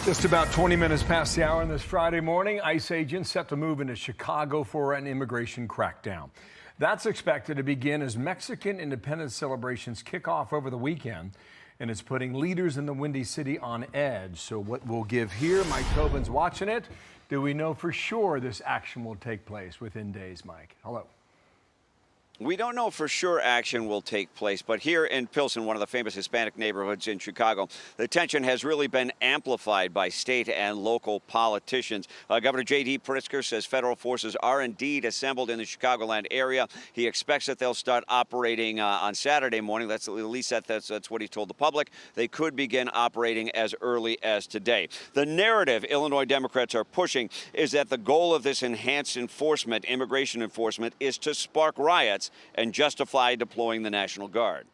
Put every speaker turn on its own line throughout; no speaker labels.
Just about 20 minutes past the hour on this Friday morning, ICE agents set to move into Chicago for an immigration crackdown. That's expected to begin as Mexican independence celebrations kick off over the weekend, and it's putting leaders in the Windy City on edge. So what we'll give here, Mike Tobin's watching it. Do we know for sure this action will take place within days, Mike? Hello.
We don't know for sure action will take place, but here in Pilsen, one of the famous Hispanic neighborhoods in Chicago, the tension has really been amplified by state and local politicians. Governor J.D. Pritzker says federal forces are indeed assembled in the Chicagoland area. He expects that they'll start operating on Saturday morning. That's at least that's what he told the public. They could begin operating as early as today. The narrative Illinois Democrats are pushing is that the goal of this enhanced enforcement, immigration enforcement, is to spark riots and justify deploying the National Guard.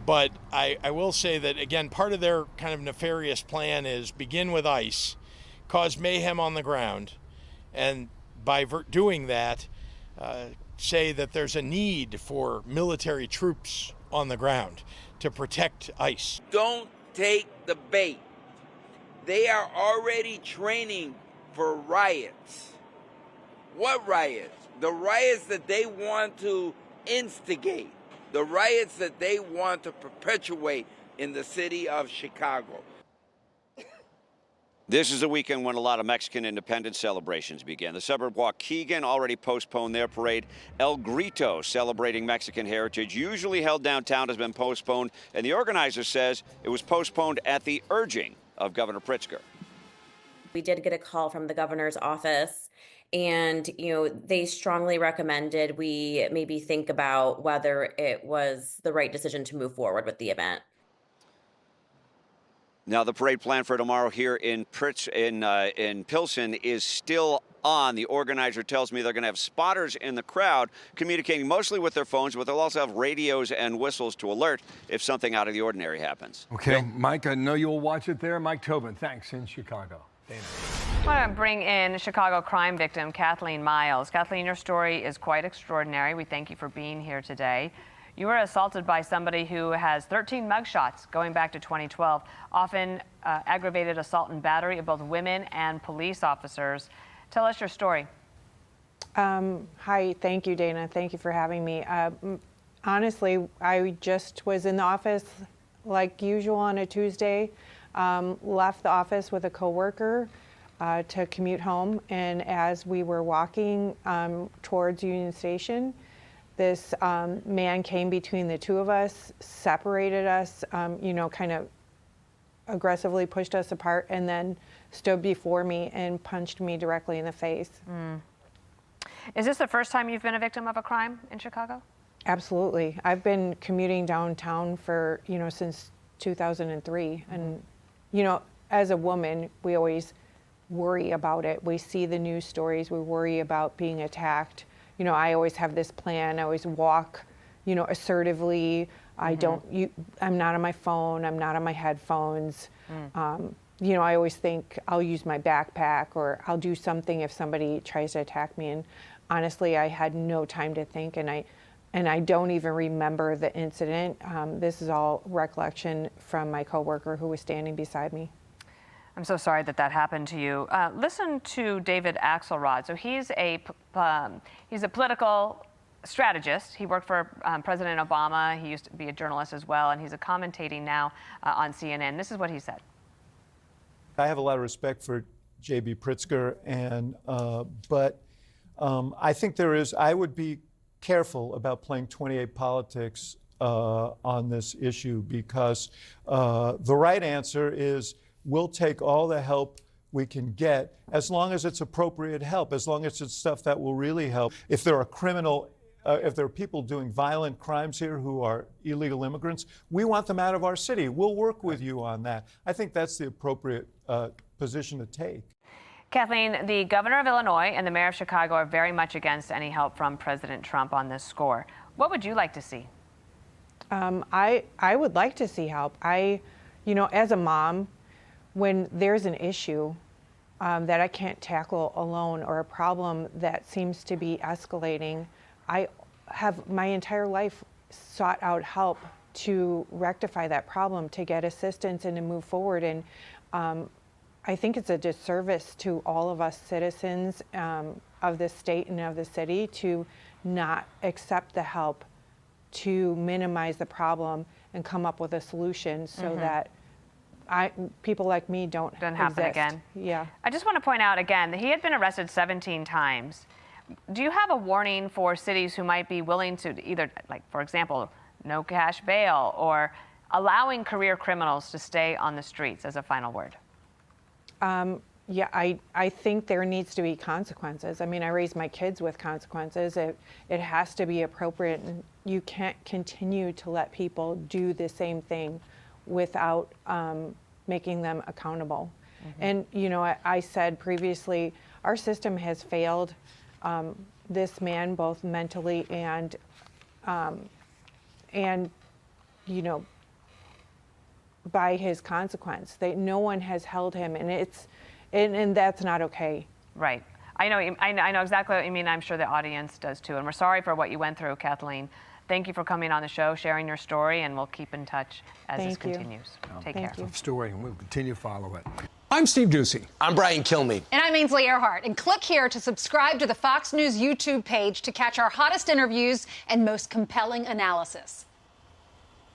But I will say that, again, part of their kind of nefarious plan is begin with ICE, cause mayhem on the ground, and by doing that, say that there's a need for military troops on the ground to protect ICE.
Don't take the bait. They are already training for riots. What riots? The riots that they want to instigate, the riots that they want to perpetuate in the city of Chicago.
This is a weekend when a lot of Mexican independence celebrations begin. The suburb Waukegan already postponed their parade. El Grito, celebrating Mexican heritage, usually held downtown, has been postponed, and the organizer says it was postponed at the urging of Governor Pritzker.
We did get a call from the governor's office, and they strongly recommended we maybe think about whether it was the right decision to move forward with the event.
Now, the parade plan for tomorrow here in Pilsen is still on. The organizer tells me they're going to have spotters in the crowd communicating mostly with their phones, but they'll also have radios and whistles to alert if something out of the ordinary happens.
Okay, Bill? Mike, I know you'll watch it there. Mike Tobin, thanks, in Chicago. Dana.
I want to bring in Chicago crime victim Kathleen Miles. Kathleen, your story is quite extraordinary. We thank you for being here today. You were assaulted by somebody who has 13 mugshots going back to 2012, often aggravated assault and battery of both women and police officers. Tell us your story.
Hi, thank you, Dana. Thank you for having me. Honestly, I just was in the office like usual on a Tuesday, left the office with a coworker to commute home, and as we were walking towards Union Station, this man came between the two of us, separated us, kind of aggressively pushed us apart, and then stood before me and punched me directly in the face.
Is this the first time you've been a victim of a crime in Chicago?
Absolutely. I've been commuting downtown for, since 2003. And, as a woman, we always worry about it. We see the news stories. We worry about being attacked. I always have this plan. I always walk, assertively. I'm not on my phone. I'm not on my headphones. I always think I'll use my backpack or I'll do something if somebody tries to attack me. And honestly, I had no time to think, and I don't even remember the incident. This is all recollection from my coworker who was standing beside me.
I'm so sorry that happened to you. Listen to David Axelrod. So he's a political strategist. He worked for President Obama. He used to be a journalist as well, and he's commentating now on CNN. This is what he said.
I have a lot of respect for J.B. Pritzker, but I think I would be careful about playing 28 politics on this issue, because the right answer is we'll take all the help we can get, as long as it's appropriate help, as long as it's stuff that will really help. If there are people doing violent crimes here who are illegal immigrants, we want them out of our city. We'll work with you on that. I think that's the appropriate position to take.
Kathleen, the governor of Illinois and the mayor of Chicago are very much against any help from President Trump on this score. What would you like to see?
I would like to see help. As a mom, when there's an issue that I can't tackle alone, or a problem that seems to be escalating, I have my entire life sought out help to rectify that problem, to get assistance and to move forward. And I think it's a disservice to all of us citizens of the state and of the city to not accept the help to minimize the problem and come up with a solution so that people like me don't
happen again.
Yeah.
I just want to point out again that he had been arrested 17 times. Do you have a warning for cities who might be willing to either, like, for example, no cash bail or allowing career criminals to stay on the streets as a final word?
Yeah, I think there needs to be consequences. I mean, I raised my kids with consequences. It has to be appropriate, and you can't continue to let people do the same thing without making them accountable. And, you know, I said previously, our system has failed this man both mentally and you know, by his consequence. No one has held him, and that's not okay.
Right. I know exactly what you mean. I'm sure the audience does too. And we're sorry for what you went through, Kathleen. Thank you for coming on the show, sharing your story, and we'll keep in touch as this continues. Take care.
Tough story, and we'll continue to follow it.
I'm Steve Ducey.
I'm Brian Kilmeade.
And I'm Ainsley Earhart. And click here to subscribe to the Fox News YouTube page to catch our hottest interviews and most compelling analysis.